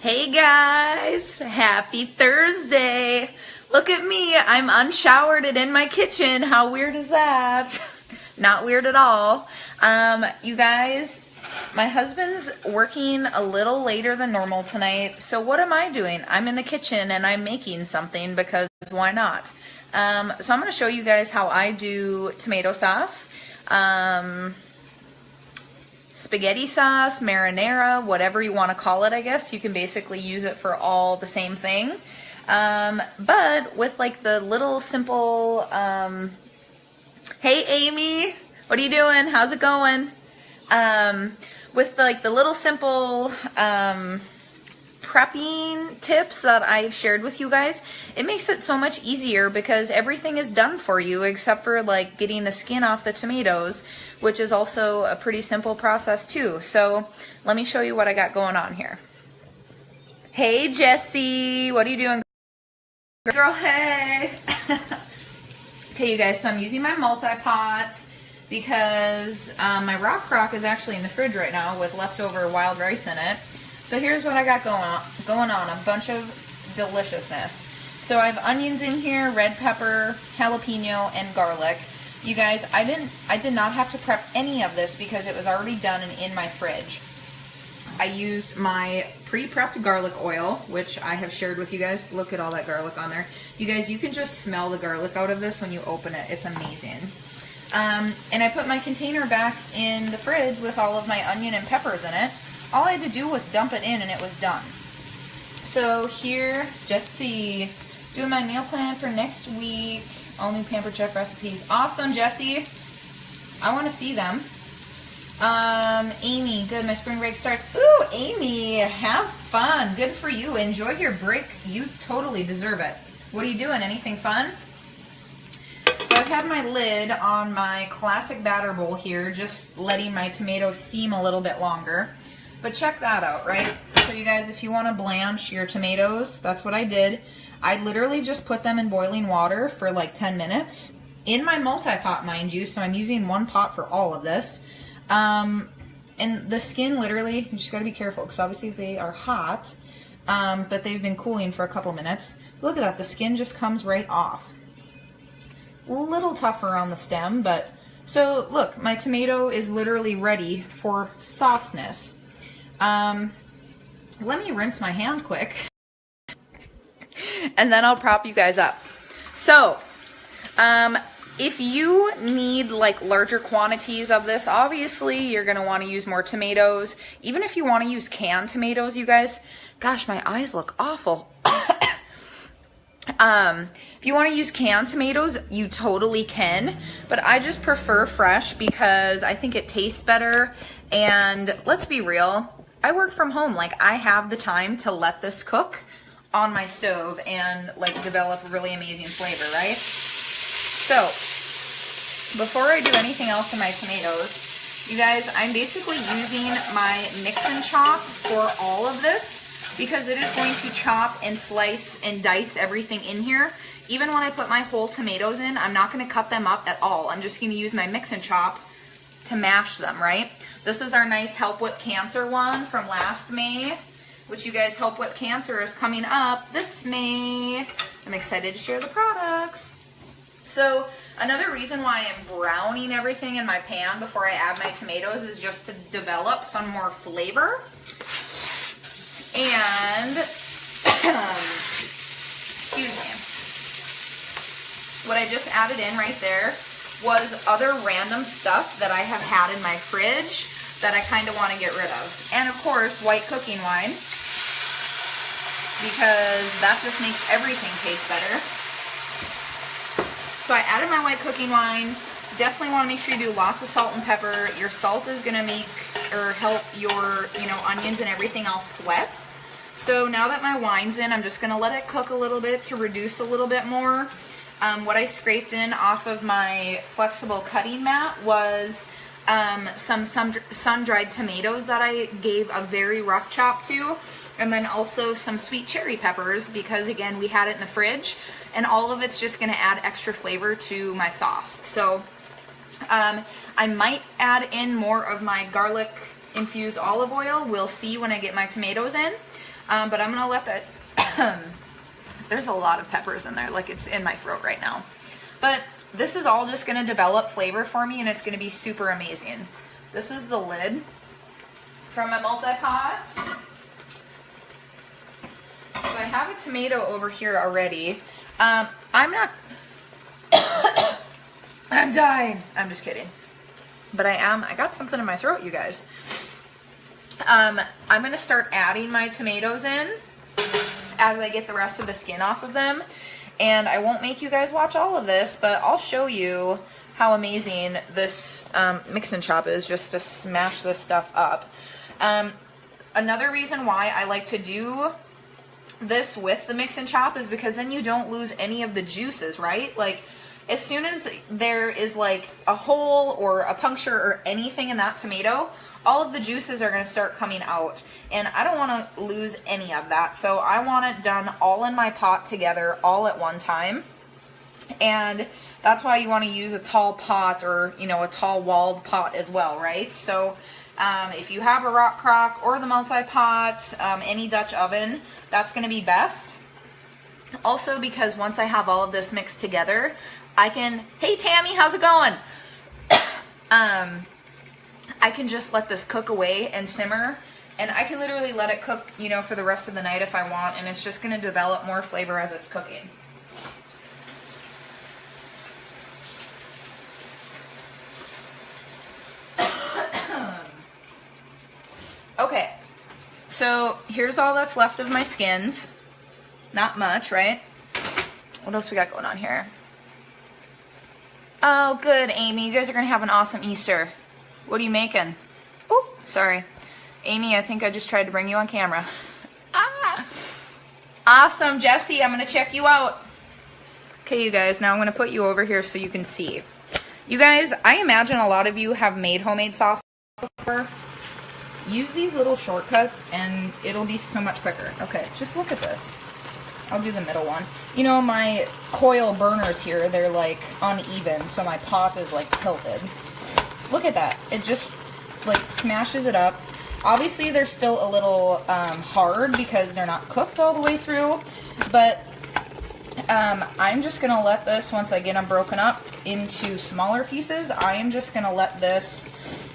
Hey guys, happy Thursday. Look at me, I'm unshowered and in my kitchen. How weird is that? Not weird at all. You guys, my husband's working a little later than normal tonight. So what am I doing? I'm in the kitchen and I'm making something because why not? So I'm going to show you guys how I do tomato sauce. Spaghetti sauce, marinara, whatever you want to call it, I guess. You can basically use it for all the same thing. But with like the little simple, hey Amy, what are you doing? How's it going? With like the little simple, prepping tips that I've shared with you guys, it makes it so much easier because everything is done for you except for like getting the skin off the tomatoes, which is also a pretty simple process too. So let me show you what I got going on here. Hey Jessie, what are you doing? Girl, hey. Okay, you guys, so I'm using my multi-pot because my rock crock is actually in the fridge right now with leftover wild rice in it. So here's what I got going on, a bunch of deliciousness. So I have onions in here, red pepper, jalapeno, and garlic. You guys, I did not have to prep any of this because it was already done and in my fridge. I used my pre-prepped garlic oil, which I have shared with you guys. Look at all that garlic on there. You guys, you can just smell the garlic out of this when you open it. It's amazing. And I put my container back in the fridge with all of my onion and peppers in it. All I had to do was dump it in and it was done. So here, Jessie, doing my meal plan for next week. All new Pampered Chef recipes. Awesome, Jessie. I want to see them. Amy, good. My spring break starts. Ooh, Amy, have fun. Good for you. Enjoy your break. You totally deserve it. What are you doing? Anything fun? So I've had my lid on my classic batter bowl here, just letting my tomatoes steam a little bit longer. But check that out, right? So you guys, if you want to blanch your tomatoes, that's what I did. I literally just put them in boiling water for like 10 minutes. In my multi-pot, mind you, so I'm using one pot for all of this. And the skin literally, you just got to be careful because obviously they are hot, but they've been cooling for a couple minutes. Look at that, the skin just comes right off. A little tougher on the stem, but so look, my tomato is literally ready for sauceness. Let me rinse my hand quick and then I'll prop you guys up. So, if you need like larger quantities of this, obviously you're going to want to use more tomatoes. Even if you want to use canned tomatoes, you guys, gosh, my eyes look awful. If you want to use canned tomatoes, you totally can, but I just prefer fresh because I think it tastes better. And let's be real, I work from home. Like, I have the time to let this cook on my stove and like develop a really amazing flavor, right? So before I do anything else in my tomatoes, you guys, I'm basically using my mix and chop for all of this because it is going to chop and slice and dice everything in here. Even when I put my whole tomatoes in, I'm not going to cut them up at all. I'm just going to use my mix and chop to mash them, right? This is our nice Help Whip Cancer one from last May, which you guys, Help Whip Cancer is coming up this May. I'm excited to share the products. So another reason why I'm browning everything in my pan before I add my tomatoes is just to develop some more flavor. And, excuse me, what I just added in right there was other random stuff that I have had in my fridge that I kind of want to get rid of. And of course, white cooking wine, because that just makes everything taste better. So I added my white cooking wine. Definitely want to make sure you do lots of salt and pepper. Your salt is going to make or help your, onions and everything else sweat. So now that my wine's in, I'm just going to let it cook a little bit to reduce a little bit more. What I scraped in off of my flexible cutting mat was some sun-dried tomatoes that I gave a very rough chop to, and then also some sweet cherry peppers because, again, we had it in the fridge, and all of it's just going to add extra flavor to my sauce. So I might add in more of my garlic infused olive oil. We'll see when I get my tomatoes in. But I'm gonna let that, there's a lot of peppers in there, like it's in my throat right now. But this is all just gonna develop flavor for me and it's gonna be super amazing. This is the lid from my multi-pot. So I have a tomato over here already. I'm not, I'm dying. I'm just kidding. But I got something in my throat, you guys. I'm gonna start adding my tomatoes in as I get the rest of the skin off of them. And I won't make you guys watch all of this, but I'll show you how amazing this mix and chop is just to smash this stuff up. Another reason why I like to do this with the mix and chop is because then you don't lose any of the juices, right? Like as soon as there is like a hole or a puncture or anything in that tomato, all of the juices are going to start coming out, and I don't want to lose any of that. So I want it done all in my pot together all at one time. And that's why you want to use a tall pot or, you know, a tall walled pot as well, right? So if you have a rock crock or the multi-pot, any Dutch oven, that's going to be best. Also because once I have all of this mixed together, I can, hey Tammy, how's it going? I can just let this cook away and simmer, and I can literally let it cook, you know, for the rest of the night if I want, and it's just going to develop more flavor as it's cooking. Okay, so here's all that's left of my skins. Not much, right? What else we got going on here? Oh, good, Amy. You guys are going to have an awesome Easter. What are you making? Oh, sorry. Amy, I think I just tried to bring you on camera. Ah! Awesome, Jesse. I'm going to check you out. Okay, you guys, now I'm going to put you over here so you can see. You guys, I imagine a lot of you have made homemade sauce before. Use these little shortcuts and it'll be so much quicker. Okay, just look at this. I'll do the middle one. You know, my coil burners here, they're like uneven, so my pot is like tilted. Look at that. It just like smashes it up. Obviously, they're still a little hard because they're not cooked all the way through, but I'm just going to let this, once I get them broken up into smaller pieces, I am just going to let this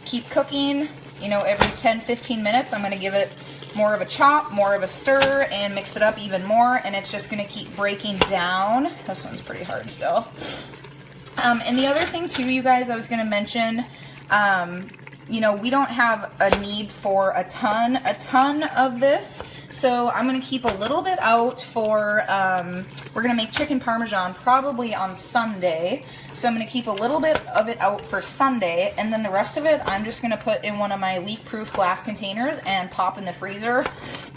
keep cooking. You know, every 10-15 minutes, I'm going to give it more of a chop, more of a stir, and mix it up even more, and it's just going to keep breaking down. This one's pretty hard still. And the other thing too, you guys, I was going to mention, you know, we don't have a need for a ton of this, so I'm going to keep a little bit out for, we're going to make chicken parmesan probably on Sunday, so I'm going to keep a little bit of it out for Sunday, and then the rest of it I'm just going to put in one of my leak-proof glass containers and pop in the freezer,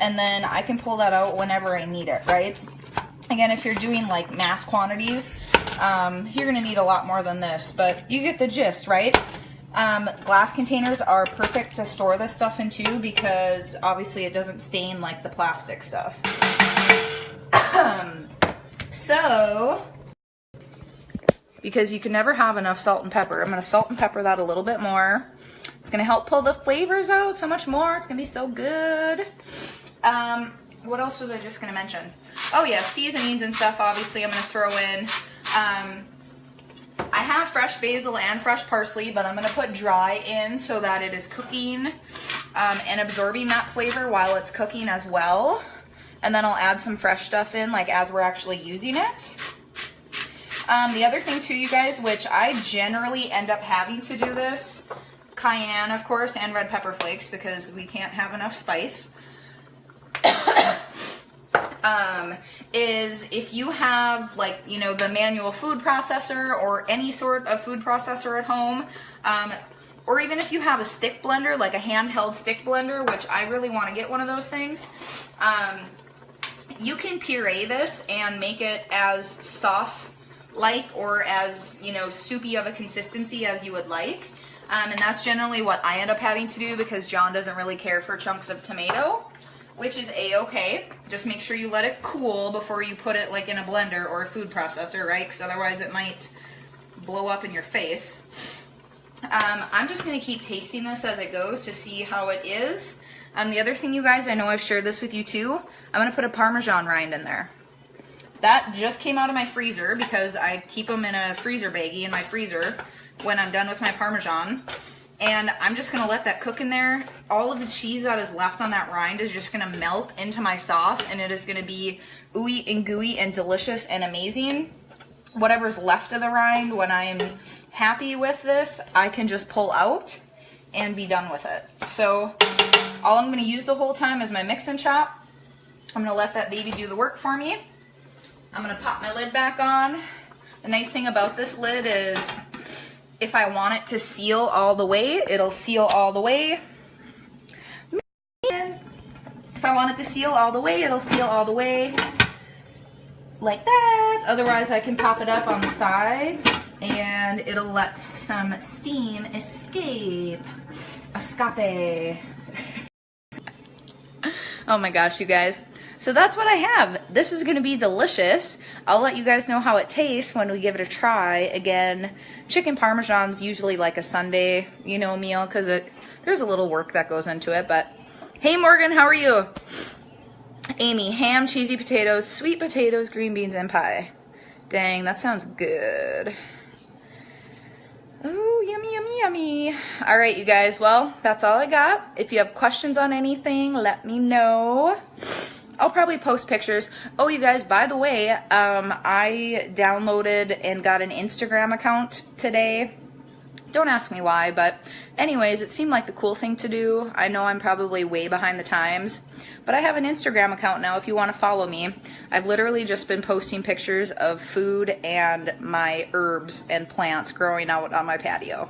and then I can pull that out whenever I need it, right? Again, if you're doing like mass quantities, you're going to need a lot more than this, but you get the gist, right? Glass containers are perfect to store this stuff in too, because obviously it doesn't stain like the plastic stuff. So, because you can never have enough salt and pepper, I'm going to salt and pepper that a little bit more. It's going to help pull the flavors out so much more. It's going to be so good. What else was I just going to mention? Oh yeah, seasonings and stuff obviously I'm going to throw in. I have fresh basil and fresh parsley, but I'm going to put dry in so that it is cooking and absorbing that flavor while it's cooking as well. And then I'll add some fresh stuff in, like as we're actually using it. The other thing too, you guys, which I generally end up having to do this, cayenne, of course, and red pepper flakes, because we can't have enough spice. Is if you have, like, you know, the manual food processor or any sort of food processor at home, or even if you have a stick blender, like a handheld stick blender, which I really want to get one of those things, you can puree this and make it as sauce-like or as, you know, soupy of a consistency as you would like. And that's generally what I end up having to do because John doesn't really care for chunks of tomato, which is a-okay. Just make sure you let it cool before you put it like in a blender or a food processor, right? Because otherwise it might blow up in your face. I'm just going to keep tasting this as it goes to see how it is. The other thing, you guys, I know I've shared this with you too, I'm going to put a Parmesan rind in there. That just came out of my freezer because I keep them in a freezer baggie in my freezer when I'm done with my Parmesan. And I'm just going to let that cook in there. All of the cheese that is left on that rind is just going to melt into my sauce, and it is going to be ooey and gooey and delicious and amazing. Whatever's left of the rind, when I'm happy with this, I can just pull out and be done with it. So all I'm going to use the whole time is my mix and chop. I'm going to let that baby do the work for me. I'm going to pop my lid back on. The nice thing about this lid is if I want it to seal all the way, it'll seal all the way. If I want it to seal all the way, it'll seal all the way. Like that. Otherwise, I can pop it up on the sides and it'll let some steam escape. Escape. Oh my gosh, you guys. So that's what I have. This is going to be delicious. I'll let you guys know how it tastes when we give it a try. Again, chicken parmesan's usually like a Sunday, meal because there's a little work that goes into it. But hey, Morgan, how are you? Amy, ham, cheesy potatoes, sweet potatoes, green beans, and pie. Dang, that sounds good. Ooh, yummy, yummy, yummy. All right, you guys. Well, that's all I got. If you have questions on anything, let me know. I'll probably post pictures. Oh, you guys, by the way, I downloaded and got an Instagram account today. Don't ask me why, but anyways, it seemed like the cool thing to do. I know I'm probably way behind the times, but I have an Instagram account now if you want to follow me. I've literally just been posting pictures of food and my herbs and plants growing out on my patio.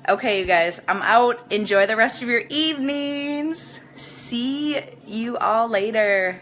Okay, you guys, I'm out. Enjoy the rest of your evenings. See you all later.